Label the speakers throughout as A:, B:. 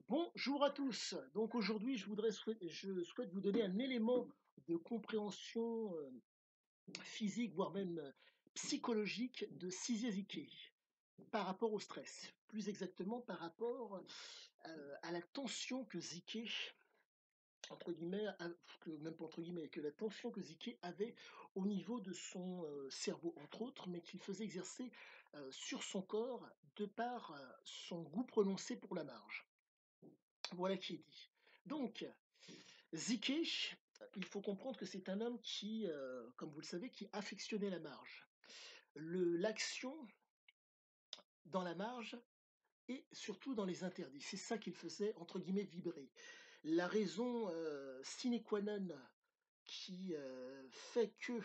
A: Bonjour à tous. Donc aujourd'hui, je souhaite vous donner un élément de compréhension physique, voire même psychologique de Cisiazike par rapport au stress. Plus exactement par rapport à la tension que Zike, entre guillemets, même pas entre guillemets, que la tension que Zike avait au niveau de son cerveau, entre autres, mais qu'il faisait exercer sur son corps de par son goût prononcé pour la marge. Voilà qui est dit. Donc, Zike, il faut comprendre que c'est un homme qui, comme vous le savez, qui affectionnait la marge. L'action dans la marge et surtout dans les interdits. C'est ça qu'il faisait, entre guillemets, vibrer. La raison sine qua non qui fait que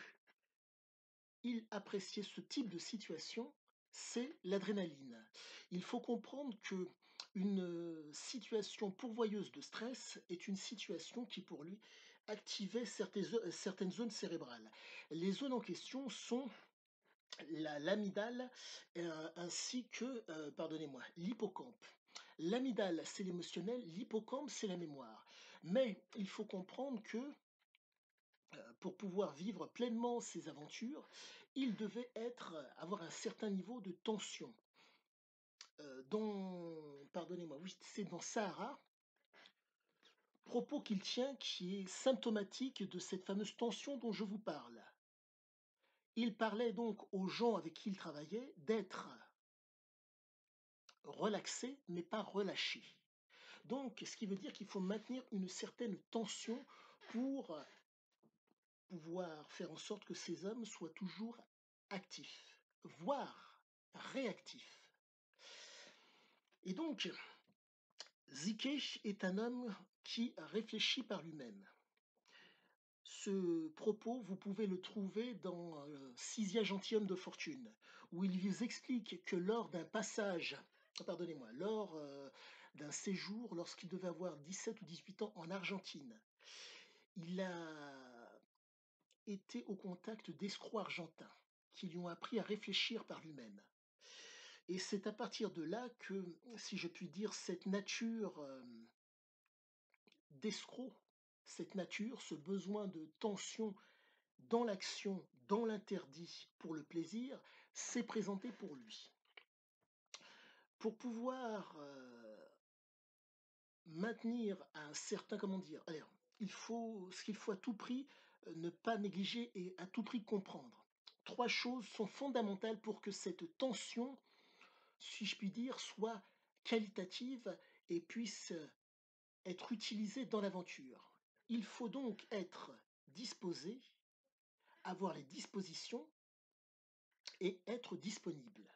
A: il appréciait ce type de situation, c'est l'adrénaline. Il faut comprendre que une situation pourvoyeuse de stress est une situation qui, pour lui, activait certaines zones cérébrales. Les zones en question sont l'amygdale ainsi que, pardonnez-moi, l'hippocampe. L'amygdale, c'est l'émotionnel, l'hippocampe, c'est la mémoire. Mais il faut comprendre que pour pouvoir vivre pleinement ses aventures, il devait avoir un certain niveau de tension. Pardonnez-moi, oui, c'est dans Sahara, propos qu'il tient qui est symptomatique de cette fameuse tension dont je vous parle. Il parlait donc aux gens avec qui il travaillait d'être relaxés, mais pas relâchés. Donc, ce qui veut dire qu'il faut maintenir une certaine tension pour pouvoir faire en sorte que ces hommes soient toujours actifs, voire réactifs. Et donc, Zike est un homme qui réfléchit par lui-même. Ce propos, vous pouvez le trouver dans Sixième gentilhomme de fortune, où il vous explique que lors d'un passage, pardonnez-moi, lors d'un séjour, lorsqu'il devait avoir 17 ou 18 ans en Argentine, il a été au contact d'escrocs argentins qui lui ont appris à réfléchir par lui-même. Et c'est à partir de là que, si je puis dire, cette nature d'escroc, cette nature, ce besoin de tension dans l'action, dans l'interdit, pour le plaisir, s'est présenté pour lui. Pour pouvoir maintenir un certain, comment dire, alors, ce qu'il faut à tout prix ne pas négliger et à tout prix comprendre. Trois choses sont fondamentales pour que cette tension, si je puis dire, soit qualitative et puisse être utilisée dans l'aventure. Il faut donc être disposé, avoir les dispositions et être disponible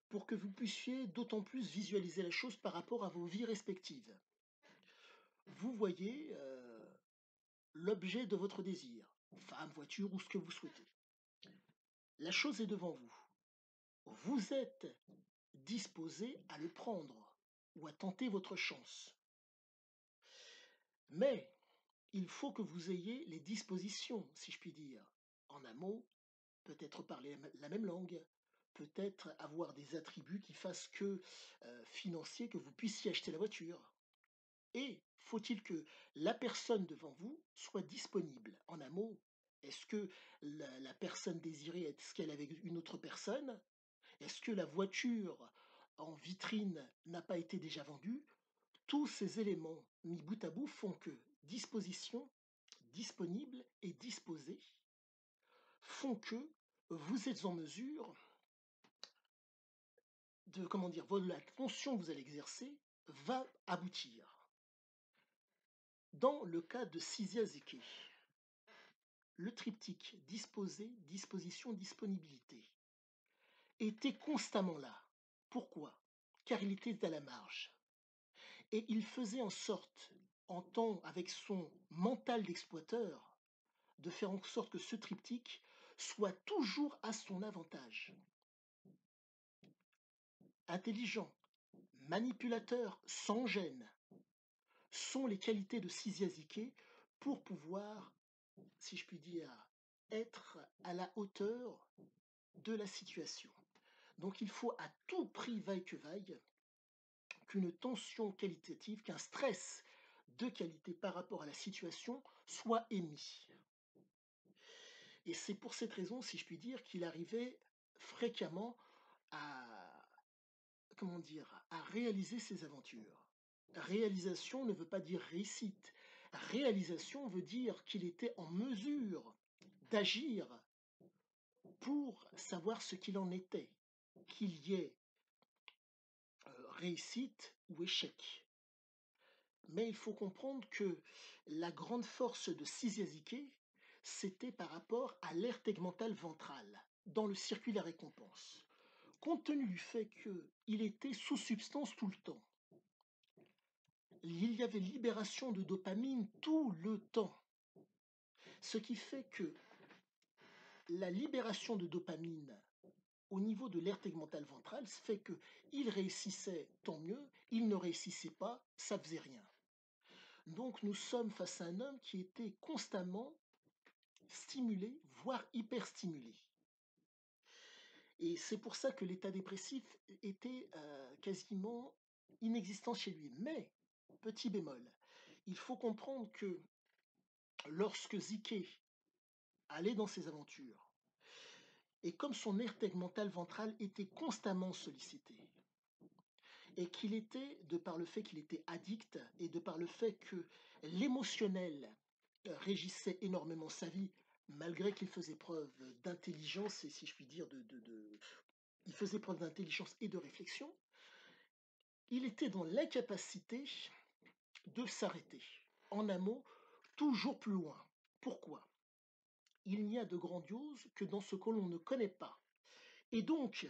A: pour que vous puissiez d'autant plus visualiser la chose par rapport à vos vies respectives. Vous voyez l'objet de votre désir, femme, voiture ou ce que vous souhaitez. La chose est devant vous. Vous êtes disposé à le prendre ou à tenter votre chance. Mais il faut que vous ayez les dispositions, si je puis dire. En un mot, peut-être parler la même langue, peut-être avoir des attributs qui fassent que financiers, que vous puissiez acheter la voiture. Et faut-il que la personne devant vous soit disponible? En un mot, est-ce que la personne désirée, est-ce qu'elle est avec une autre personne? Est-ce que la voiture en vitrine n'a pas été déjà vendue? Tous ces éléments mis bout à bout font que disposition, disponible et disposé font que vous êtes en mesure de, comment dire, la fonction que vous allez exercer va aboutir. Dans le cas de Cisiazeke, le triptyque disposer, disposition, disponibilité était constamment là. Pourquoi? Car il était à la marge. Et il faisait en sorte, en temps avec son mental d'exploiteur, de faire en sorte que ce triptyque soit toujours à son avantage. Intelligent, manipulateur, sans gêne, sont les qualités de Cisiazike pour pouvoir, si je puis dire, être à la hauteur de la situation. Donc il faut à tout prix, vaille que vaille, qu'une tension qualitative, qu'un stress de qualité par rapport à la situation soit émis. Et c'est pour cette raison, si je puis dire, qu'il arrivait fréquemment à, comment dire, à réaliser ses aventures. Réalisation ne veut pas dire réussite. Réalisation veut dire qu'il était en mesure d'agir pour savoir ce qu'il en était, qu'il y ait réussite ou échec. Mais il faut comprendre que la grande force de Cysiazike, c'était par rapport à l'aire tegmentale ventrale, dans le circuit de la récompense. Compte tenu du fait qu'il était sous substance tout le temps, il y avait libération de dopamine tout le temps. Ce qui fait que la libération de dopamine au niveau de l'aire tegmentale ventrale fait qu'il réussissait, tant mieux, il ne réussissait pas, ça faisait rien. Donc nous sommes face à un homme qui était constamment stimulé, voire hyperstimulé. Et c'est pour ça que l'état dépressif était quasiment inexistant chez lui. Mais, petit bémol, il faut comprendre que lorsque Zike allait dans ses aventures, et comme son aire tegmentale ventrale était constamment sollicitée, et qu'il était, de par le fait qu'il était addict, et de par le fait que l'émotionnel régissait énormément sa vie, malgré qu'il faisait preuve d'intelligence, et si je puis dire, il faisait preuve d'intelligence et de réflexion, il était dans l'incapacité de s'arrêter. En un mot, toujours plus loin. Pourquoi? Il n'y a de grandiose que dans ce que l'on ne connaît pas. Et donc,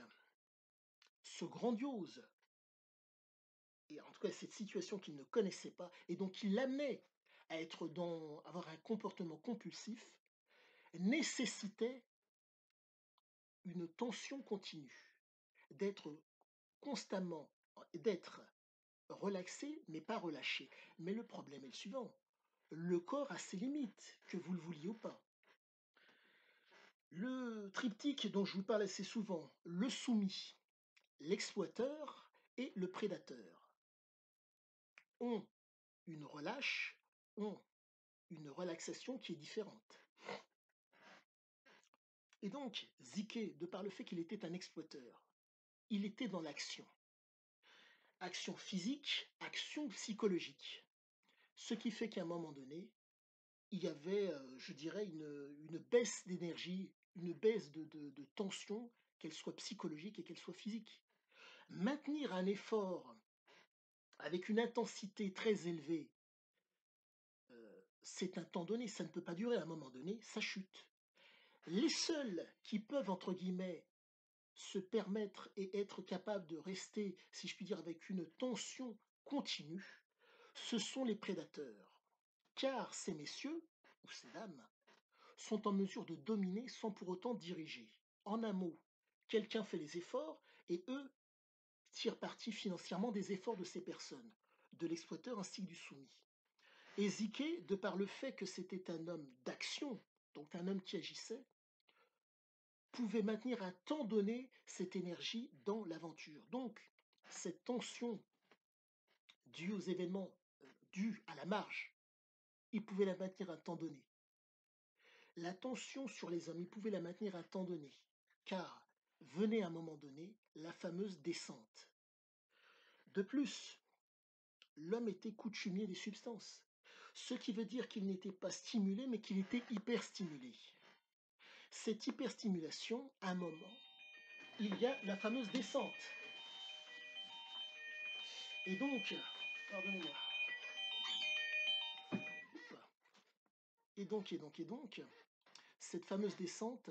A: ce grandiose, et en tout cas cette situation qu'il ne connaissait pas, et donc qui l'amenait à avoir un comportement compulsif, nécessitait une tension continue, d'être constamment, d'être relaxé, mais pas relâché. Mais le problème est le suivant. Le corps a ses limites, que vous le vouliez ou pas. Le triptyque dont je vous parle assez souvent, le soumis, l'exploiteur et le prédateur, ont une relâche, ont une relaxation qui est différente. Et donc, Zike, de par le fait qu'il était un exploiteur, il était dans l'action. Action physique, action psychologique. Ce qui fait qu'à un moment donné, il y avait, je dirais, une baisse d'énergie, une baisse de tension, qu'elle soit psychologique et qu'elle soit physique. Maintenir un effort avec une intensité très élevée, c'est un temps donné, ça ne peut pas durer. À un moment donné, ça chute. Les seuls qui peuvent, entre guillemets, se permettre et être capables de rester, si je puis dire, avec une tension continue, ce sont les prédateurs. Car ces messieurs, ou ces dames, sont en mesure de dominer sans pour autant diriger. En un mot, quelqu'un fait les efforts et eux tirent parti financièrement des efforts de ces personnes, de l'exploiteur ainsi que du soumis. Et Zike, de par le fait que c'était un homme d'action, donc un homme qui agissait, pouvait maintenir un temps donné cette énergie dans l'aventure. Donc, cette tension due aux événements, due à la marge, il pouvait la maintenir un temps donné. La tension sur les hommes, il pouvait la maintenir un temps donné, car venait à un moment donné la fameuse descente. De plus, l'homme était coutumier des substances, ce qui veut dire qu'il n'était pas stimulé, mais qu'il était hyperstimulé. Cette hyperstimulation, à un moment, il y a la fameuse descente. Et donc, pardonnez-moi, et donc, cette fameuse descente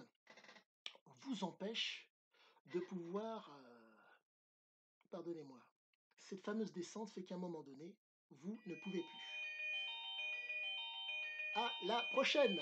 A: vous empêche de pouvoir, pardonnez-moi, cette fameuse descente fait qu'à un moment donné, vous ne pouvez plus. À la prochaine!